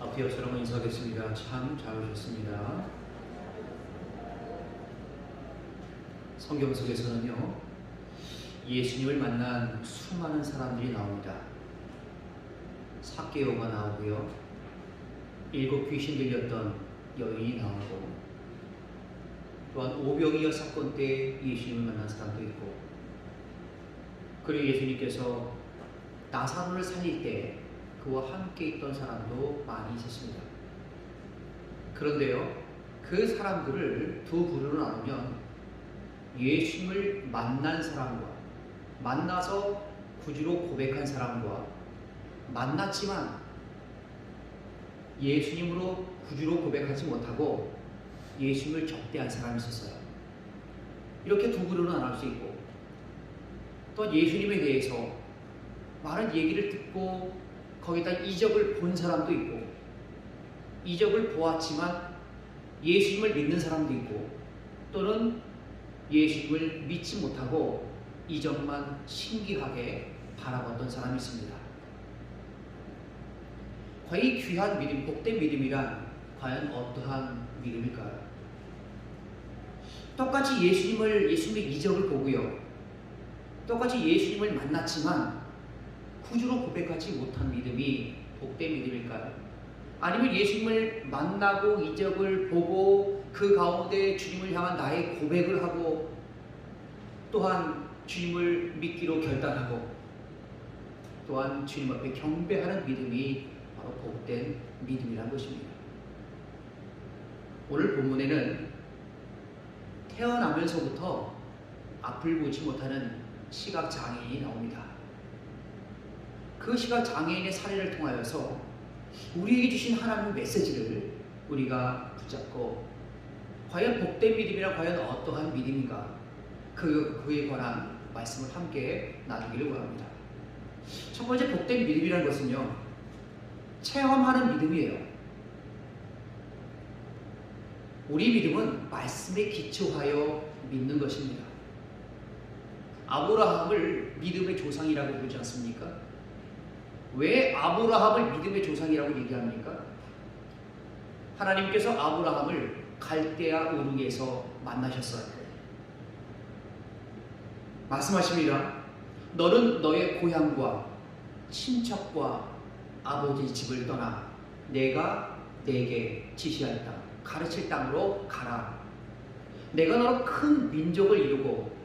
앞뒤엎처럼 인사하겠습니다. 참 잘 오셨습니다. 성경 속에서는요, 예수님을 만난 수많은 사람들이 나옵니다. 삭개오가 나오고요, 7 귀신 들렸던 여인이 나오고, 또한 오병이어 사건 때 예수님을 만난 사람도 있고, 그리고 예수님께서 나사로를 살릴 때 그와 함께 있던 사람도 많이 있었습니다. 그런데요, 그 사람들을 두 부류로 나누면 예수님을 만난 사람과, 만나서 구주로 고백한 사람과, 만났지만 예수님으로 구주로 고백하지 못하고 예수님을 적대한 사람이 있었어요. 이렇게 두 부류로 나눌 수 있고, 또 예수님에 대해서 많은 얘기를 듣고 거기다 이적을 본 사람도 있고, 이적을 보았지만 예수님을 믿는 사람도 있고, 또는 예수님을 믿지 못하고 이적만 신기하게 바라봤던 사람이 있습니다. 과연 이 귀한 믿음, 복된 믿음이란 과연 어떠한 믿음일까요? 똑같이 예수님의 이적을 보고요, 똑같이 예수님을 만났지만 구주로 고백하지 못한 믿음이 복된 믿음일까요? 아니면 예수님을 만나고 이적을 보고 그 가운데 주님을 향한 나의 고백을 하고 또한 주님을 믿기로 결단하고 또한 주님 앞에 경배하는 믿음이 바로 복된 믿음이라는 것입니다. 오늘 본문에는 태어나면서부터 앞을 보지 못하는 시각장애인이 나옵니다. 그 시각장애인의 사례를 통하여서 우리에게 주신 하나님의 메시지를 우리가 붙잡고 과연 복된 믿음이란 과연 어떠한 믿음인가, 그에 관한 말씀을 함께 나누기를 원합니다. 첫 번째 복된 믿음이라는 것은요, 체험하는 믿음이에요. 우리 믿음은 말씀에 기초하여 믿는 것입니다. 아브라함을 믿음의 조상이라고 부르지 않습니까? 왜 아브라함을 믿음의 조상이라고 얘기합니까? 하나님께서 아브라함을 갈대아 우르에서 만나셨어요. 말씀하십니다. 너는 너의 고향과 친척과 아버지 집을 떠나 내가 내게 지시할 땅, 가르칠 땅으로 가라. 내가 너로 큰 민족을 이루고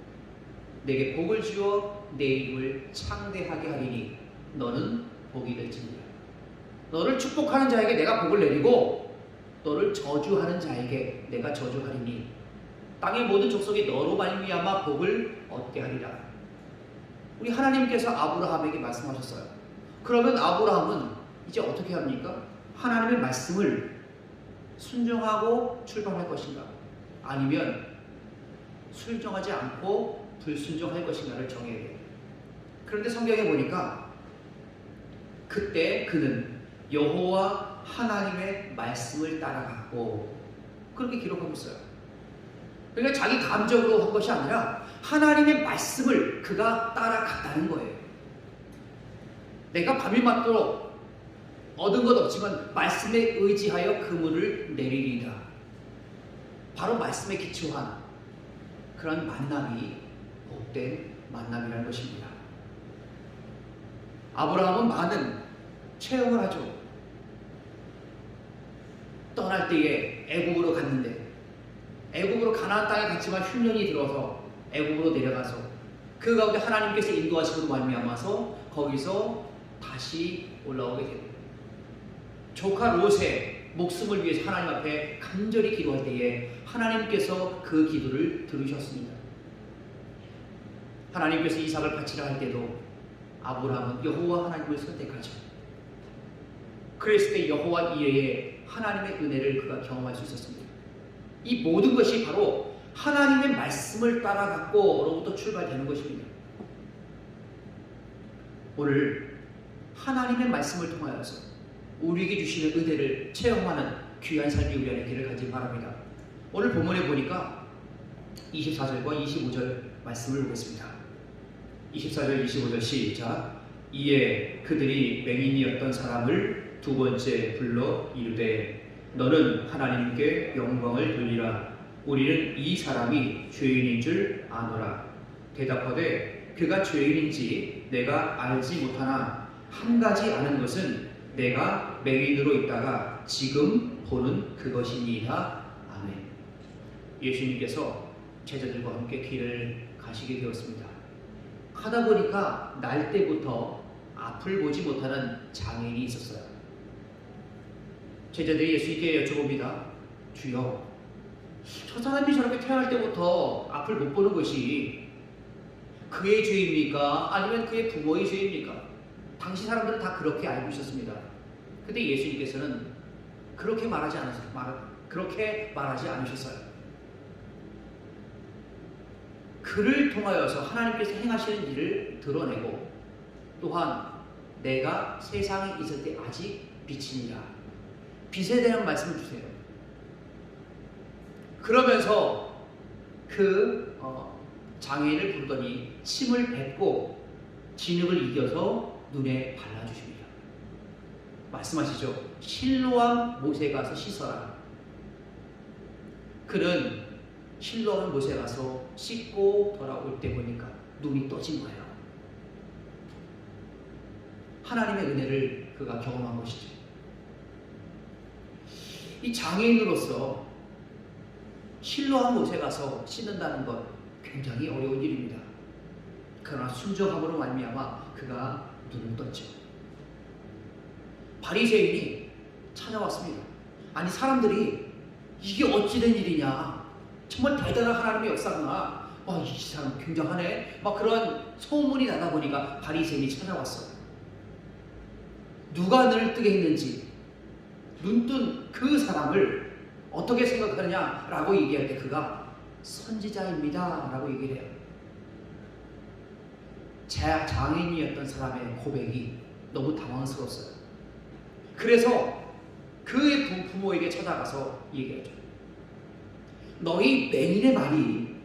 내게 복을 주어 내 이름을 창대하게 하리니 너는 복이 될지니라. 너를 축복하는 자에게 내가 복을 내리고 너를 저주하는 자에게 내가 저주하리니 땅의 모든 족속이 너로 말미암아 복을 얻게 하리라. 우리 하나님께서 아브라함에게 말씀하셨어요. 그러면 아브라함은 이제 어떻게 합니까? 하나님의 말씀을 순종하고 출발할 것인가, 아니면 순종하지 않고 불순종할 것인가를 정해야 돼요. 그런데 성경에 보니까 그때 그는 여호와 하나님의 말씀을 따라갔고, 그렇게 기록하고 있어요. 그러니까 자기 감정으로 한 것이 아니라 하나님의 말씀을 그가 따라갔다는 거예요. 내가 밤이 맞도록 얻은 것 없지만 말씀에 의지하여 그물을 내리리라. 바로 말씀에 기초한 그런 만남이 복된 만남이라는 것입니다. 아브라함은 많은 체험을 하죠. 떠날 때에 애굽으로 갔는데, 애굽으로 가나안 땅에 갔지만 흉년이 들어서 애굽으로 내려가서 그 가운데 하나님께서 인도하시고도 말미암아서 거기서 다시 올라오게 됩니다. 조카 롯의 목숨을 위해서 하나님 앞에 간절히 기도할 때에 하나님께서 그 기도를 들으셨습니다. 하나님께서 이삭을 바치라 할 때도 아브라함은 여호와 하나님을 선택하죠. 그랬을 때 여호와 이레의 하나님의 은혜를 그가 경험할 수 있었습니다. 이 모든 것이 바로 하나님의 말씀을 따라갔고로부터 출발되는 것입니다. 오늘 하나님의 말씀을 통하여서 우리에게 주시는 은혜를 체험하는 귀한 삶이 우리 안에 되기를 간절히 바랍니다. 오늘 본문에 보니까 24절과 25절 말씀을 보겠습니다. 24절 25절 시작. 이에 그들이 맹인이었던 사람을 두 번째 불러 이르되 너는 하나님께 영광을 돌리라. 우리는 이 사람이 죄인인 줄 아노라. 대답하되 그가 죄인인지 내가 알지 못하나 한 가지 아는 것은 내가 맹인으로 있다가 지금 보는 그것이니이다. 아멘. 예수님께서 제자들과 함께 길을 가시게 되었습니다. 하다 보니까 날 때부터 앞을 보지 못하는 장애인이 있었어요. 제자들이 예수님께 여쭤봅니다. 주여, 저 사람이 저렇게 태어날 때부터 앞을 못 보는 것이 그의 죄입니까? 아니면 그의 부모의 죄입니까? 당시 사람들은 다 그렇게 알고 있었습니다. 근데 예수님께서는 그렇게 말하지 않으셨어요. 그를 통하여서 하나님께서 행하시는 일을 드러내고 또한 내가 세상에 있을 때 아직 빛이니라. 빛에 대한 말씀을 주세요. 그러면서 그 장애인을 부르더니 침을 뱉고 진흙을 이겨서 눈에 발라주십니다. 말씀하시죠. 실로암 못에 가서 씻어라. 그는 실로암 못에 가서 씻고 돌아올 때 보니까 눈이 떠진 거예요. 하나님의 은혜를 그가 경험한 것이죠. 이 장애인으로서 실로암 못에 가서 씻는다는 것 굉장히 어려운 일입니다. 그러나 순종함으로 말미암아 그가 눈을 떴죠. 바리새인이 찾아왔습니다. 아니 사람들이 이게 어찌된 일이냐, 정말 대단한 하나님의 역사구나, 이 사람 굉장하네, 막 그런 소문이 나다 보니까 바리새인이 찾아왔어요. 누가 눈을 뜨게 했는지 눈뜬 그 사람을 어떻게 생각하느냐라고 얘기할 때 그가 선지자입니다 라고 얘기를 해요. 장애인이었던 사람의 고백이 너무 당황스러웠어요. 그래서 그의 부모에게 찾아가서 얘기하죠. 너희 맹인의 말이,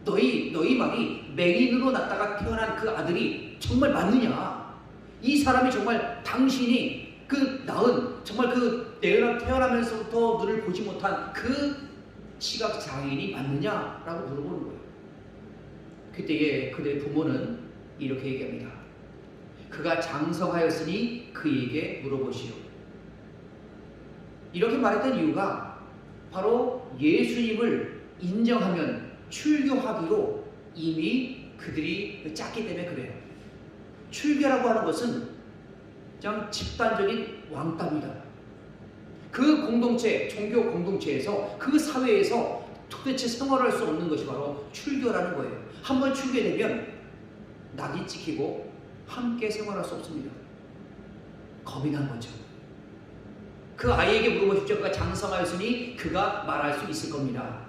너희 말이 맹인으로 났다가 태어난 그 아들이 정말 맞느냐? 이 사람이 정말 당신이 그 낳은 정말 그 태어나면서부터 눈을 보지 못한 그 시각 장애인이 맞느냐라고 물어보는 거예요. 그때에 그들의 부모는 이렇게 얘기합니다. 그가 장성하였으니 그에게 물어보시오. 이렇게 말했던 이유가 바로 예수님을 인정하면 출교하기로 이미 그들이 짰기 때문에 그래요. 출교라고 하는 것은 그냥 집단적인 왕따입니다. 그 공동체, 종교 공동체에서 그 사회에서 도대체 생활할 수 없는 것이 바로 출교라는 거예요. 한번 출교되면 낙이 찍히고 함께 생활할 수 없습니다. 겁이 난 거죠. 그 아이에게 물어보십시오. 그가 장성하였으니 그가 말할 수 있을 겁니다.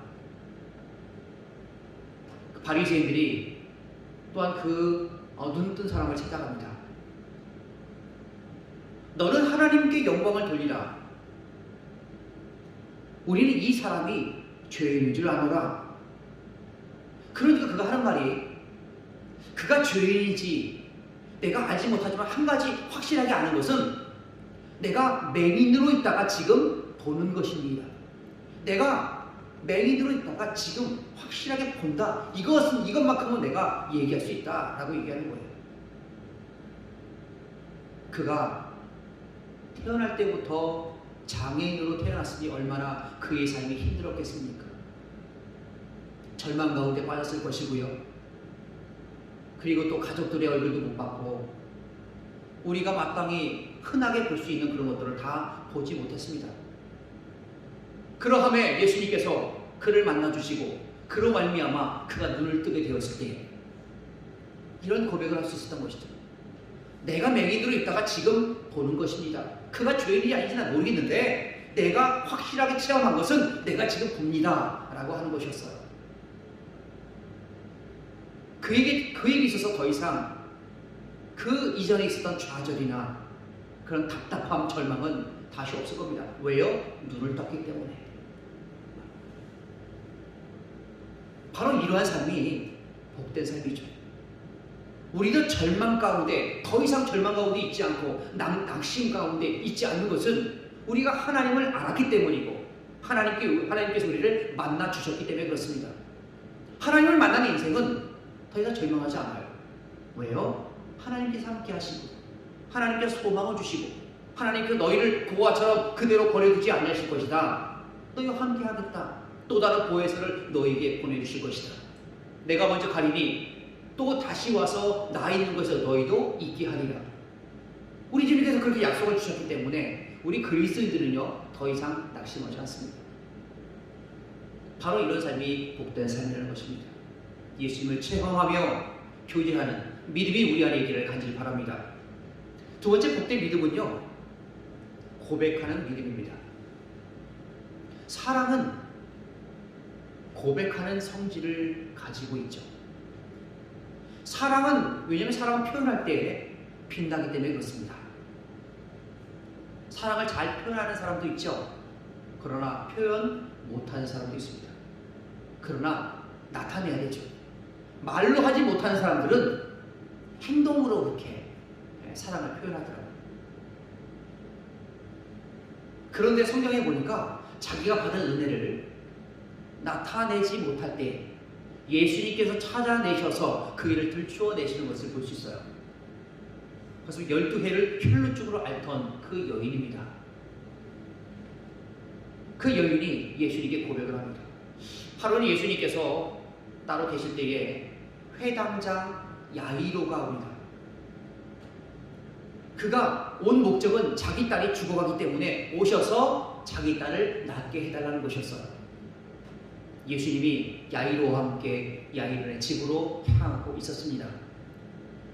그 바리새인들이 또한 그 눈뜬 사람을 찾아갑니다. 너는 하나님께 영광을 돌리라. 우리는 이 사람이 죄인인 줄 아노라. 그러니까 그가 하는 말이, 그가 죄인인지 내가 알지 못하지만 한 가지 확실하게 아는 것은 내가 맹인으로 있다가 지금 보는 것입니다. 내가 맹인으로 있다가 지금 확실하게 본다. 이것만큼은 내가 얘기할 수 있다라고 얘기하는 거예요. 그가 태어날 때부터 장애인으로 태어났으니 얼마나 그의 삶이 힘들었겠습니까? 절망 가운데 빠졌을 것이고요. 그리고 또 가족들의 얼굴도 못 봤고 우리가 마땅히 흔하게 볼 수 있는 그런 것들을 다 보지 못했습니다. 그러함에 예수님께서 그를 만나주시고 그로 말미암아 그가 눈을 뜨게 되었을 때 이런 고백을 할 수 있었던 것이죠. 내가 맹인으로 있다가 지금 보는 것입니다. 그가 죄인이 아닌지는 모르겠는데 내가 확실하게 체험한 것은 내가 지금 봅니다 라고 하는 것이었어요. 그에게 있어서 더 이상 그 이전에 있었던 좌절이나 그런 답답함, 절망은 다시 없을 겁니다. 왜요? 눈을 떴기 때문에. 바로 이러한 삶이 복된 삶이죠. 우리도 절망 가운데, 더 이상 절망 가운데 있지 않고 낙심 가운데 있지 않는 것은 우리가 하나님을 알았기 때문이고 하나님께서 우리를 만나 주셨기 때문에 그렇습니다. 하나님을 만나는 인생은 더 이상 절망하지 않아요. 왜요? 하나님께서 함께 하시고, 하나님께서 소망을 주시고, 하나님께서 너희를 고아처럼 그대로 버려두지 않으실 것이다. 너희와 함께 하겠다. 또 다른 보혜사를 너희에게 보내주실 것이다. 내가 먼저 가리니 또 다시 와서 나 있는 곳에서 너희도 있게 하리라. 우리 주님께서 그렇게 약속을 주셨기 때문에 우리 그리스도인들은요, 더 이상 낙심하지 않습니다. 바로 이런 삶이 복된 삶이라는 것입니다. 예수님을 체험하며 교제하는 믿음이 우리 안에 있기를 간절히 바랍니다. 두 번째 복된 믿음은요, 고백하는 믿음입니다. 사랑은 고백하는 성질을 가지고 있죠. 왜냐하면 사랑은 표현할 때 빛나기 때문에 그렇습니다. 사랑을 잘 표현하는 사람도 있죠. 그러나 표현 못하는 사람도 있습니다. 그러나 나타내야 되죠. 말로 하지 못하는 사람들은 행동으로 그렇게 사랑을 표현하더라고요. 그런데 성경에 보니까 자기가 받은 은혜를 나타내지 못할 때 예수님께서 찾아내셔서 그 일을 들추어내시는 것을 볼 수 있어요. 그래서 12해를 혈루증으로 앓던 그 여인입니다. 그 여인이 예수님께 고백을 합니다. 바로 예수님께서 따로 계실 때에 회당장 야이로가 옵니다. 그가 온 목적은 자기 딸이 죽어가기 때문에 오셔서 자기 딸을 낫게 해달라는 것이었어요. 예수님이 야이로와 함께 야이로의 집으로 향하고 있었습니다.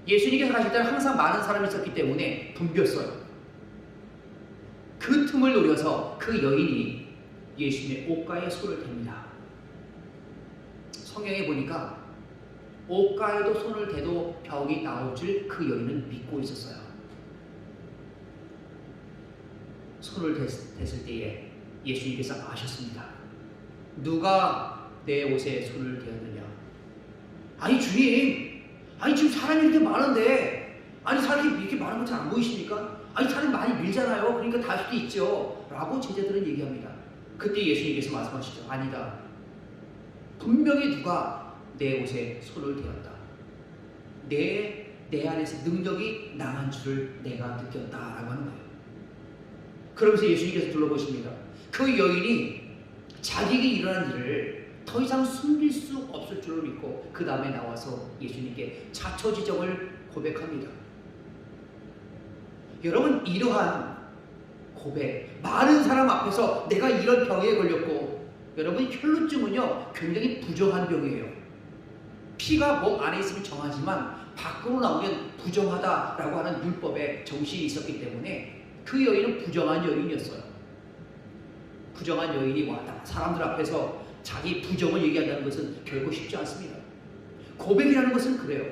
예수님께서 가실 때는 항상 많은 사람이 있었기 때문에 붐볐어요. 그 틈을 노려서 그 여인이 예수님의 옷가에 손을 댑니다. 성경에 보니까 옷가에도 손을 대도 병이 나올 줄 그 여인은 믿고 있었어요. 손을 댔을 때에 예수님께서 아셨습니다. 누가 내 옷에 손을 대었느냐? 아니 주님, 아니 지금 사람이 이렇게 많은데, 아니 사람이 이렇게 많은 거 잘 안 보이십니까? 아니 사람이 많이 밀잖아요. 그러니까 다 할 수도 있죠. 라고 제자들은 얘기합니다. 그때 예수님께서 말씀하시죠. 아니다. 분명히 누가 내 옷에 손을 대었다. 내 안에서 능력이 나간 줄을 내가 느꼈다라고 하는 거예요. 그러면서 예수님께서 둘러보십니다. 그 여인이 자기에게 일어난 일을 더 이상 숨길 수 없을 줄을 믿고 그 다음에 나와서 예수님께 자초지정을 고백합니다. 여러분, 이러한 고백, 많은 사람 앞에서 내가 이런 병에 걸렸고, 여러분 혈루증은요 굉장히 부정한 병이에요. 피가 몸 안에 있으면 정하지만 밖으로 나오면 부정하다라고 하는 율법에 정신이 있었기 때문에 그 여인은 부정한 여인이었어요. 부정한 여인이 왔다 사람들 앞에서 자기 부정을 얘기한다는 것은 결코 쉽지 않습니다. 고백이라는 것은 그래요.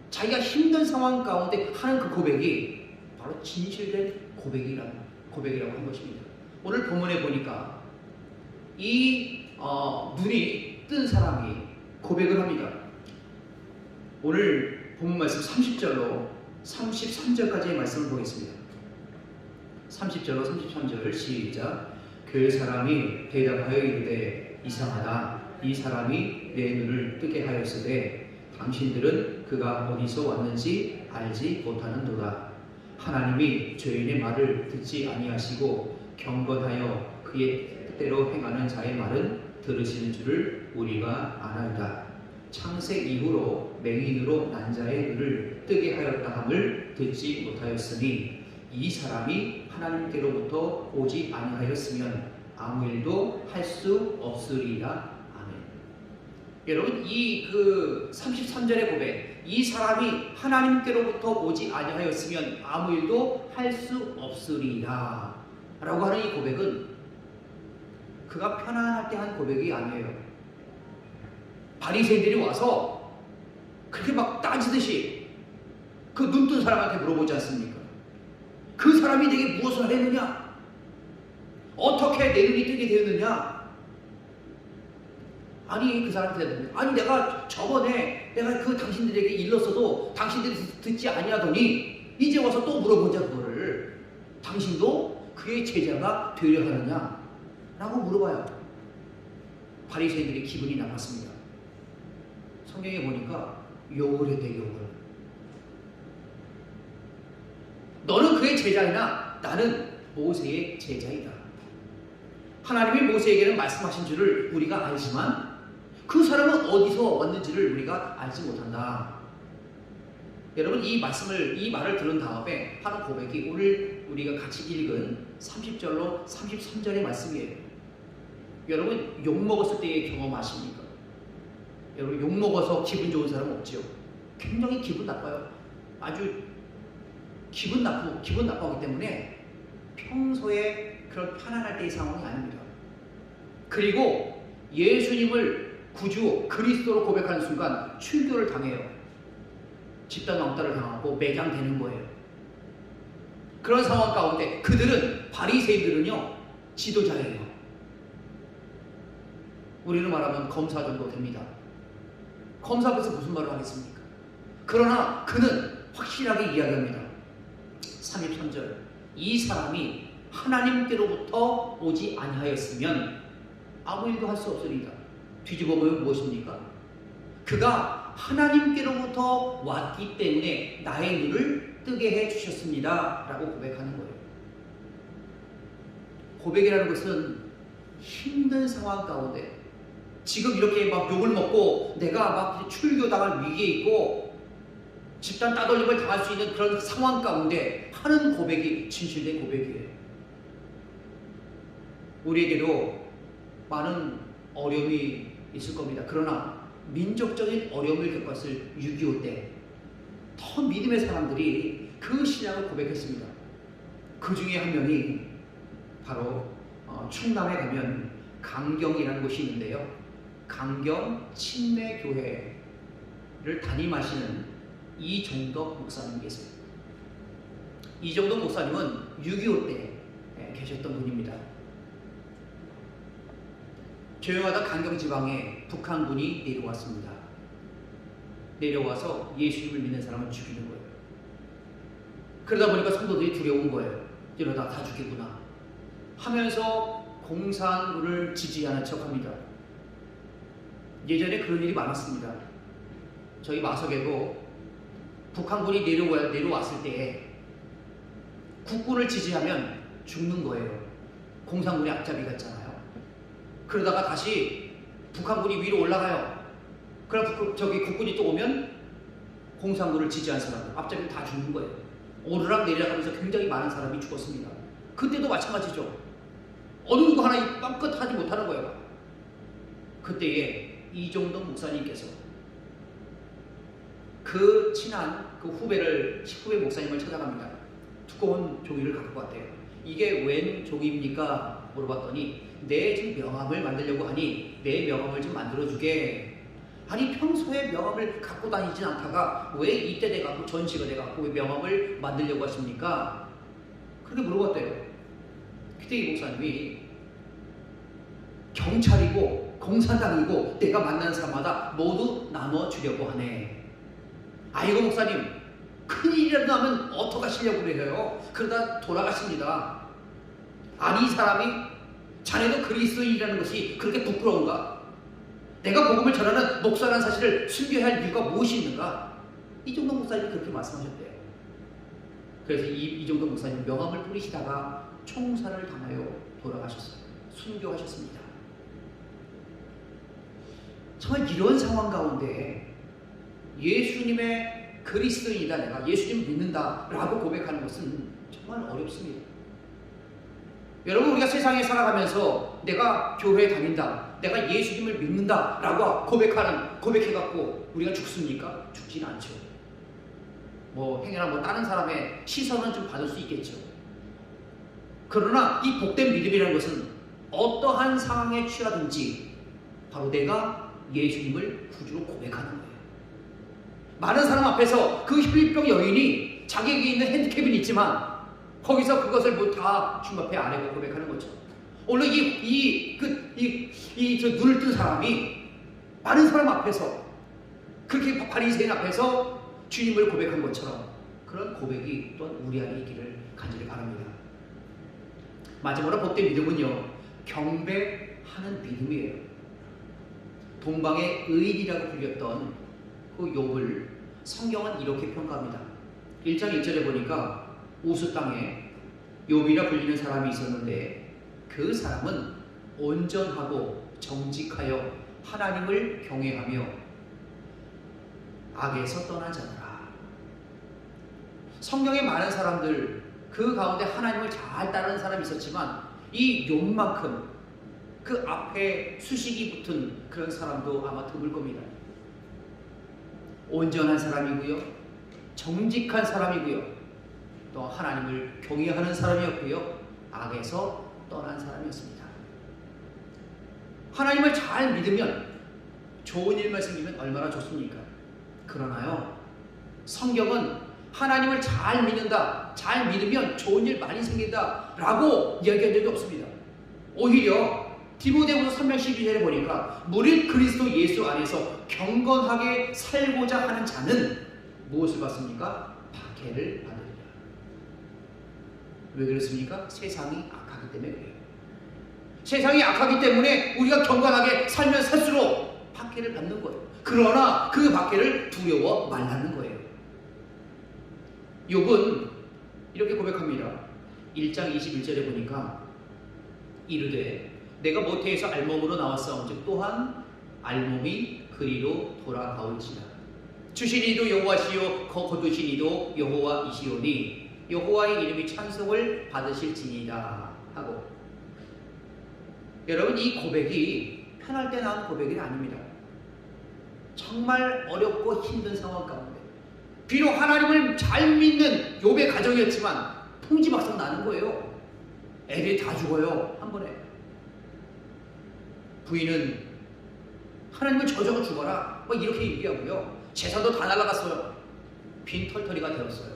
자기가 힘든 상황 가운데 하는 그 고백이 바로 진실된 고백이라고 한 것입니다. 오늘 본문에 보니까 이 눈이 뜬 사람이 고백을 합니다. 오늘 본문 말씀 30절로 33절까지의 말씀을 보겠습니다. 30절로 33절 시작. 그 사람이 대답하여 이르되 이상하다. 이 사람이 내 눈을 뜨게 하였으되 당신들은 그가 어디서 왔는지 알지 못하는도다. 하나님이 죄인의 말을 듣지 아니하시고 경건하여 그의 뜻대로 행하는 자의 말은 들으시는 줄을 우리가 아나이다. 창세 이후로 맹인으로 난 자의 눈을 뜨게 하였다 함을 듣지 못하였으니 이 사람이 하나님께로부터 오지 아니하였으면 아무 일도 할 수 없으리라. 아멘. 여러분, 이 33절의 고백, 이 사람이 하나님께로부터 오지 아니하였으면 아무 일도 할 수 없으리라 라고 하는 이 고백은 그가 편안할 때 한 고백이 아니에요. 바리새인들이 와서 그렇게 막 따지듯이 그 눈뜬 사람한테 물어보지 않습니까? 그 사람이 내게 무엇을 했느냐? 어떻게 내 눈이 뜨게 되었느냐? 아니 그 사람이 대답합니다. 아니 내가 저번에 내가 그 당신들에게 일렀어도 당신들이 듣지 아니하더니 이제 와서 또 물어보자 그거를. 당신도 그의 제자가 되려 하느냐? 라고 물어봐요. 바리새인들이 기분이 나빴습니다. 성경에 보니까 욕을 했대, 욕을. 너는 그의 제자이나 나는 모세의 제자이다. 하나님이 모세에게는 말씀하신 줄을 우리가 알지만 그 사람은 어디서 왔는지를 우리가 알지 못한다. 여러분 이 말을 들은 다음에 하는 고백이 오늘 우리가 같이 읽은 30절로 33절의 말씀이에요. 여러분 욕먹었을 때의 경험 아십니까? 여러분 욕먹어서 기분 좋은 사람 없지요? 굉장히 기분 나빠요. 아주 기분 나빠하기 때문에 평소에 그런 편안할 때의 상황이 아닙니다. 그리고 예수님을 구주 그리스도로 고백하는 순간 출교를 당해요. 집단 왕따를 당하고 매장되는 거예요. 그런 상황 가운데 바리새인들은요 지도자예요. 우리는 말하면 검사 정도 됩니다. 검사 앞에서 무슨 말을 하겠습니까? 그러나 그는 확실하게 이야기합니다. 33절 이 사람이 하나님께로부터 오지 아니하였으면 아무 일도 할 수 없으리다. 뒤집어 보면 무엇입니까? 그가 하나님께로부터 왔기 때문에 나의 눈을 뜨게 해주셨습니다 라고 고백하는 거예요. 고백이라는 것은 힘든 상황 가운데 지금 이렇게 막 욕을 먹고 내가 막 출교당할 위기에 있고 집단 따돌림을 당할 수 있는 그런 상황 가운데 하는 고백이 진실된 고백이에요. 우리에게도 많은 어려움이 있을 겁니다. 그러나 민족적인 어려움을 겪었을 6.25 때 더 믿음의 사람들이 그 신앙을 고백했습니다. 그 중에 한 명이 바로 충남에 가면 강경이라는 곳이 있는데요. 강경 침례교회를 담임하시는 이종덕 목사님 계세요. 이종덕 목사님은 6.25 때 계셨던 분입니다. 조용하다 강경 지방에 북한군이 내려왔습니다. 내려와서 예수님을 믿는 사람을 죽이는 거예요. 그러다 보니까 성도들이 두려운 거예요. 이러다 다 죽겠구나 하면서 공산군을 지지하는 척합니다. 예전에 그런 일이 많았습니다. 저희 마석에도 북한군이 내려왔을 때 국군을 지지하면 죽는 거예요. 공산군이 앞잡이 갔잖아요. 그러다가 다시 북한군이 위로 올라가요. 그럼 국군이 또 오면 공산군을 지지한 사람, 앞잡이 다 죽는 거예요. 오르락 내리락하면서 굉장히 많은 사람이 죽었습니다. 그때도 마찬가지죠. 어느 누구 하나 뻥끗 하지 못하는 거예요. 그때에 이종덕 목사님께서 그 친한 그 후배 목사님을 찾아갑니다. 두꺼운 종이를 갖고 왔대요. 이게 웬 종이입니까? 물어봤더니 내 지금 명함을 만들려고 하니 내 명함을 좀 만들어주게. 아니 평소에 명함을 갖고 다니진 않다가 왜 이때 돼갖고 전시가 돼갖고 왜 명함을 만들려고 하십니까? 그렇게 물어봤대요. 그때 이 목사님이 경찰이고 공산당이고 내가 만나는 사람마다 모두 나눠주려고 하네. 아이고 목사님 큰일이라도 하면 어떡하시려고 그래요? 그러다 돌아가십니다. 아니 이 사람이 자네도 그리스도인이라는 것이 그렇게 부끄러운가? 내가 복음을 전하는 목사라는 사실을 숨겨야 할 이유가 무엇이 있는가? 이종덕 목사님이 그렇게 말씀하셨대요. 그래서 이종덕 목사님 명함을 뿌리시다가 총살을 당하여 돌아가셨어요. 순교하셨습니다. 정말 이런 상황 가운데 예수님의 그리스도인이다, 내가 예수님을 믿는다 라고 고백하는 것은 정말 어렵습니다. 여러분 우리가 세상에 살아가면서 내가 교회에 다닌다, 내가 예수님을 믿는다 라고 고백해갖고 우리가 죽습니까? 죽지는 않죠. 행여나 다른 사람의 시선은 좀 받을 수 있겠죠. 그러나 이 복된 믿음이라는 것은 어떠한 상황에 취하든지 바로 내가 예수님을 구주로 고백하는 거예요. 많은 사람 앞에서 그 혈병 여인이 자기에게 있는 핸디캡은 있지만 거기서 그것을 다 주 앞에 안 하고 고백하는 거죠. 오늘 눈을 뜬 사람이 많은 사람 앞에서, 그렇게 바리새인 앞에서 주님을 고백한 것처럼 그런 고백이 또한 우리 안에 있기를 간절히 바랍니다. 마지막으로 복된 믿음은요, 경배하는 믿음이에요. 동방의 의인이라고 불렸던 그 욥을 성경은 이렇게 평가합니다. 1장 1절에 보니까 우스 땅에 욥이라 불리는 사람이 있었는데 그 사람은 온전하고 정직하여 하나님을 경외하며 악에서 떠난 자더라. 성경에 많은 사람들, 그 가운데 하나님을 잘 따르는 사람이 있었지만 이 욥만큼 그 앞에 수식이 붙은 그런 사람도 아마 드물 겁니다. 온전한 사람이고요, 정직한 사람이고요, 또 하나님을 경외하는 사람이었고요, 악에서 떠난 사람이었습니다. 하나님을 잘 믿으면 좋은 일만 생기면 얼마나 좋습니까? 그러나요, 성경은 하나님을 잘 믿는다, 잘 믿으면 좋은 일 많이 생긴다 라고 이야기한 적이 없습니다. 오히려 디모데후서 3장 12절에 보니까 무릇 그리스도 예수 안에서 경건하게 살고자 하는 자는 무엇을 받습니까? 박해를 받으리라. 왜 그렇습니까? 세상이 악하기 때문에 그래요. 세상이 악하기 때문에 우리가 경건하게 살면 살수록 박해를 받는 거예요. 그러나 그 박해를 두려워 말라는 거예요. 욥은 이렇게 고백합니다. 1장 21절에 보니까 이르되 내가 모태에서 알몸으로 나왔사온즉 또한 알몸이 그리로 돌아가올지라. 주신 이도 여호와시요 거두신 이도 여호와이시오니 여호와의 이름이 찬송을 받으실지니라 하고, 여러분, 이 고백이 편할 때 나온 고백이 아닙니다. 정말 어렵고 힘든 상황 가운데 비록 하나님을 잘 믿는 욥의 가정이었지만 풍지박산 나는 거예요. 애들이 다 죽어요, 한 번에. 부인은 하나님을 저주하고 죽어라 뭐 이렇게 얘기하고요, 재산도 다 날아갔어요. 빈털터리가 되었어요.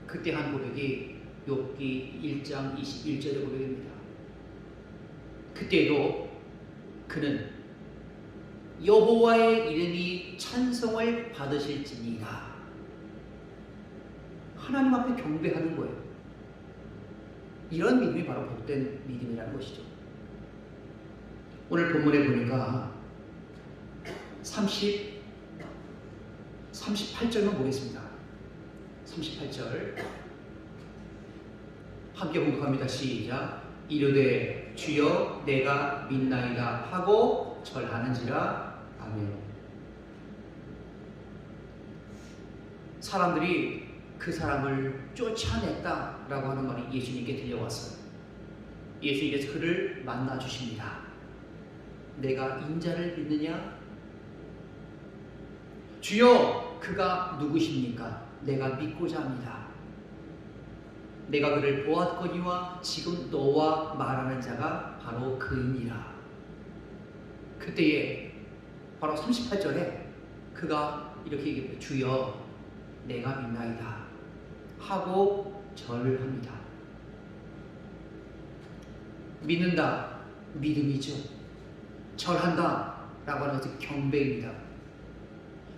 그때 한 고백이 욥기 1장 21절의 고백입니다. 그때도 그는 여호와의 이름이 찬송을 받으실지니라. 하나님 앞에 경배하는 거예요. 이런 믿음이 바로 복된 믿음이라는 것이죠. 오늘 본문에 보니까 38절만 보겠습니다. 38절 함께 공독합니다. 시작. 이르되 주여 내가 믿나이다 하고 절하는지라. 아멘. 사람들이 그 사람을 쫓아냈다라고 하는 말이 예수님께 들려왔어요. 예수님께서 그를 만나 주십니다. 내가 인자를 믿느냐? 주여 그가 누구십니까? 내가 믿고자 합니다. 내가 그를 보았거니와 지금 너와 말하는 자가 바로 그이니라. 그때에 바로 38절에 그가 이렇게 얘기합니다. 주여 내가 믿나이다 하고 절을 합니다. 믿는다, 믿음이죠. 절한다 라고 하는 것은 경배입니다.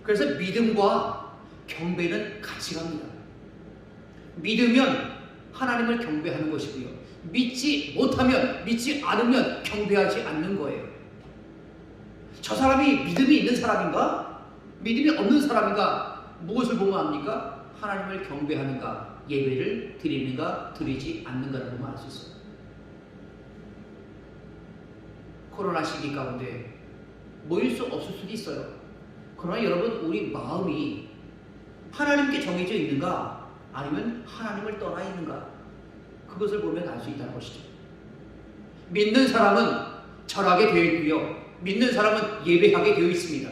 그래서 믿음과 경배는 같이 갑니다. 믿으면 하나님을 경배하는 것이고요, 믿지 못하면, 믿지 않으면 경배하지 않는 거예요. 저 사람이 믿음이 있는 사람인가? 믿음이 없는 사람인가? 무엇을 보면 압니까? 하나님을 경배하는가? 예배를 드리는가? 드리지 않는가를 보면 알 수 있어요. 코로나 시기 가운데 모일 수 없을 수도 있어요. 그러나 여러분, 우리 마음이 하나님께 정해져 있는가? 아니면 하나님을 떠나 있는가? 그것을 보면 알 수 있다는 것이죠. 믿는 사람은 절하게 되어 있고요, 믿는 사람은 예배하게 되어 있습니다.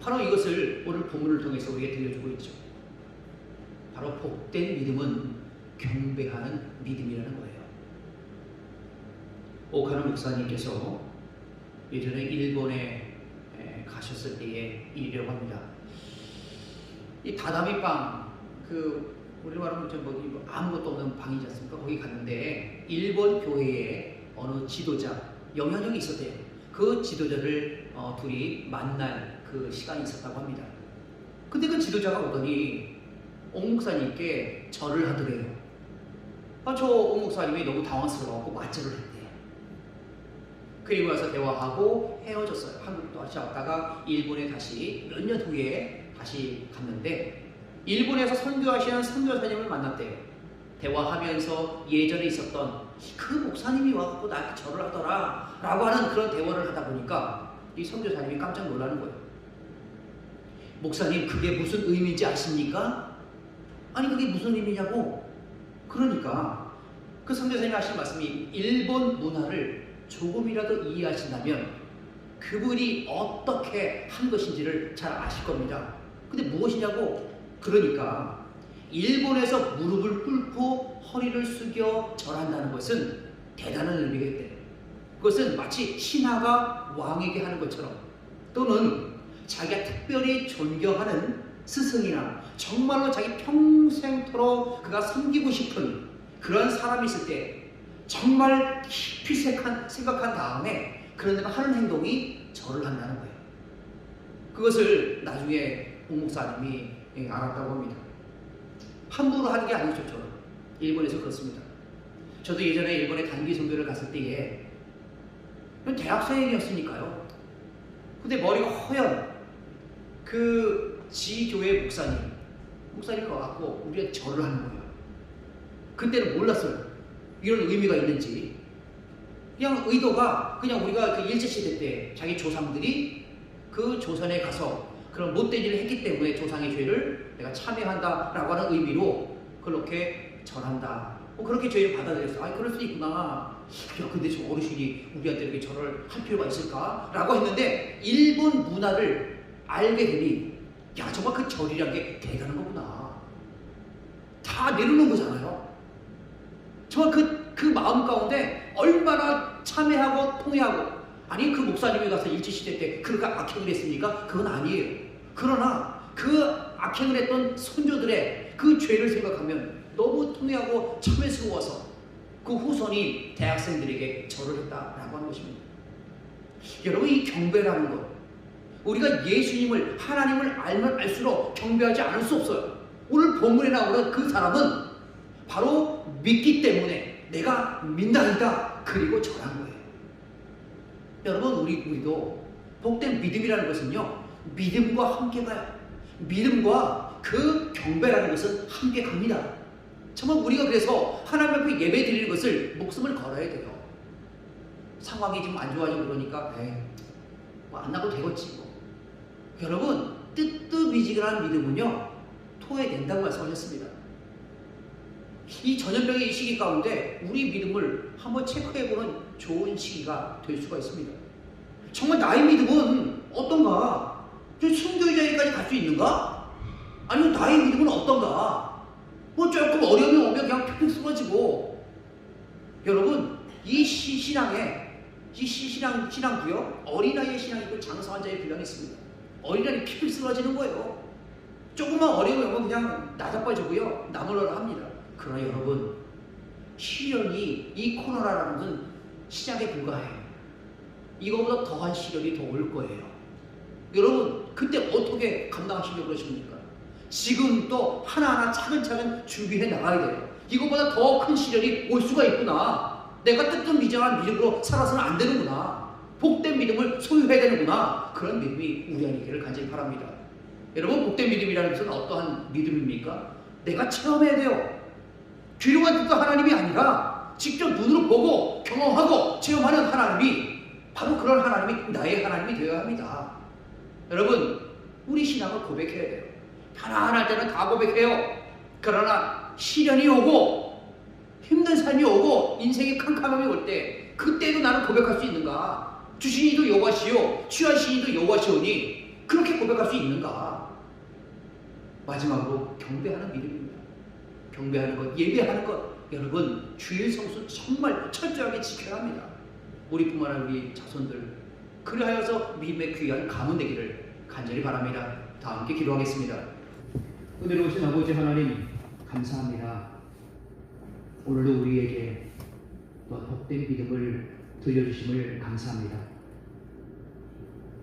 바로 이것을 오늘 본문을 통해서 우리에게 들려주고 있죠. 바로 복된 믿음은 경배하는 믿음이라는 거예요. 오카노 목사님께서 예전에 일본에 가셨을 때의 일이라고 합니다. 이 다다미 방, 우리로 말하면 아무것도 없는 방이지 않습니까? 거기 갔는데 일본 교회에 어느 지도자, 영향력이 있었대요. 그 지도자를 둘이 만날 그 시간이 있었다고 합니다. 근데 그 지도자가 오더니 옥 목사님께 절을 하더래요. 저 옥 목사님이 너무 당황스러워하고 맞절을 했대요. 그리고 와서 대화하고 헤어졌어요. 한국도 다시 왔다가 일본에 다시 몇 년 후에 다시 갔는데 일본에서 선교하시는 선교사님을 만났대요. 대화하면서 예전에 있었던 그 목사님이 와갖고 나한테 절을 하더라 라고 하는 그런 대화를 하다 보니까 이 선교사님이 깜짝 놀라는 거예요. 목사님, 그게 무슨 의미인지 아십니까? 아니, 그게 무슨 의미냐고. 그러니까 그 선교사님이 하신 말씀이 일본 문화를 조금이라도 이해하신다면 그분이 어떻게 한 것인지를 잘 아실 겁니다. 근데 무엇이냐고. 그러니까 일본에서 무릎을 꿇고 허리를 숙여 절한다는 것은 대단한 의미겠대. 그것은 마치 신하가 왕에게 하는 것처럼, 또는 자기가 특별히 존경하는 스승이나 정말로 자기 평생토록 그가 섬기고 싶은 그런 사람이 있을 때 정말 깊이 생각한 다음에 그런 데가 하는 행동이 절을 한다는 거예요. 그것을 나중에 옥 목사님이 알았다고 합니다. 함부로 하는 게 아니죠. 저는 일본에서 그렇습니다. 저도 예전에 일본에 단기 선교를 갔을 때에 대학생이었으니까요. 근데 머리가 허연 그 지교회 목사님 가갖고 우리가 절을 하는 거예요. 그때는 몰랐어요. 이런 의미가 있는지. 그냥 의도가 그냥 우리가 그 일제시대 때 자기 조상들이 그 조선에 가서 그런 못된 일을 했기 때문에 조상의 죄를 내가 참여한다라고 하는 의미로 그렇게 절한다. 그렇게 죄를 받아들였어. 아, 그럴 수 있구나. 야, 근데 저 어르신이 우리한테 이렇게 절을 할 필요가 있을까? 라고 했는데 일본 문화를 알게 되니 야, 정말 그 절이란 게 대단한 거구나. 다 내려놓은 거잖아요. 정말 그 마음 가운데 얼마나 참회하고 통회하고. 아니, 그 목사님이 가서 일제시대 때 그렇게 악행을 했습니까? 그건 아니에요. 그러나 그 악행을 했던 선조들의 그 죄를 생각하면 너무 통회하고 참회스러워서 그 후손이 대학생들에게 절을 했다라고 하는 것입니다. 여러분, 이 경배라는 것, 우리가 예수님을, 하나님을 알면 알수록 경배하지 않을 수 없어요. 오늘 본문에 나오는 그 사람은 바로 믿기 때문에 내가 믿나이다 그리고 절한 거예요. 여러분, 우리도 복된 믿음이라는 것은요, 믿음과 함께 가요. 믿음과 그 경배라는 것은 함께 갑니다. 정말 우리가 그래서 하나님 앞에 예배 드리는 것을 목숨을 걸어야 돼요. 상황이 좀 안 좋아지고 그러니까 뭐 안 나도 되겠지 뭐. 여러분, 뜨뜻미지근한 믿음은요 토해낸다고 말씀하셨습니다. 이 전염병의 이 시기 가운데 우리 믿음을 한번 체크해보는 좋은 시기가 될 수가 있습니다. 정말 나의 믿음은 어떤가? 저 순교자에까지 갈 수 있는가? 아니면 나의 믿음은 어떤가? 뭐 조금 어려움이 오면 그냥 픽픽 쓰러지고. 여러분, 이 신앙도요, 어린아이의 신앙이 있고 장성한 자의 분량이 있습니다. 어린아이는 픽픽 쓰러지는 거예요. 조금만 어려움이 오면 그냥 나자빠지고요, 나몰라라 합니다. 그러나 여러분, 시련이, 이 코로나라는 것은 시작에 불과해요. 이거보다 더한 시련이 더 올 거예요. 여러분, 그때 어떻게 감당하시려고 그러십니까? 지금 또 하나하나 차근차근 준비해 나가야 돼요. 이거보다 더 큰 시련이 올 수가 있구나. 내가 뜨뜻미지근한 믿음으로 살아서는 안 되는구나. 복된 믿음을 소유해야 되는구나. 그런 믿음이 우리 안에 있기를 간절히 바랍니다. 여러분, 복된 믿음이라는 것은 어떠한 믿음입니까? 내가 체험해야 돼요. 귀로만 듣던 하나님이 아니라 직접 눈으로 보고 경험하고 체험하는 하나님이, 바로 그런 하나님이 나의 하나님이 되어야 합니다. 여러분, 우리 신앙을 고백해야 돼요. 편안할 때는 다 고백해요. 그러나 시련이 오고 힘든 삶이 오고 인생의 캄캄함이 올 때, 그때도 나는 고백할 수 있는가? 주신 이도 여호와시요 취하신 이도 여호와시오니 그렇게 고백할 수 있는가? 마지막으로 경배하는 믿음입니다. 경배하는 것, 예배하는 것, 여러분 주일 성수 정말 철저하게 지켜야 합니다. 우리뿐만 아니라 우리 자손들, 그리하여서 믿음의 귀한 가문 되기를 간절히 바랍니다. 다 함께 기도하겠습니다. 은혜로우신 아버지 하나님, 감사합니다. 오늘도 우리에게 복된 믿음을 들려주심을 감사합니다.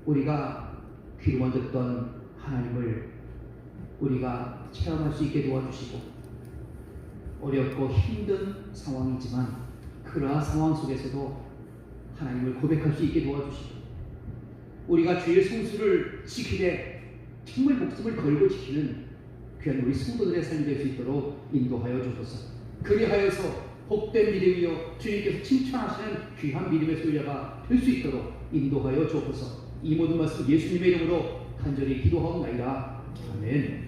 우리가 귀로만 듣던 하나님을 우리가 체험할 수 있게 도와주시고, 어렵고 힘든 상황이지만 그러한 상황 속에서도 하나님을 고백할 수 있게 도와주시고, 우리가 주의 성수를 지키되 정말 목숨을 걸고 지키는 귀한 우리 성도들의 삶이 될 수 있도록 인도하여 주소서. 그리하여서 복된 믿음이요 주님께서 칭찬하시는 귀한 믿음의 소유자가 될 수 있도록 인도하여 주옵소서. 이 모든 말씀 예수님의 이름으로 간절히 기도하옵나이다. 아멘.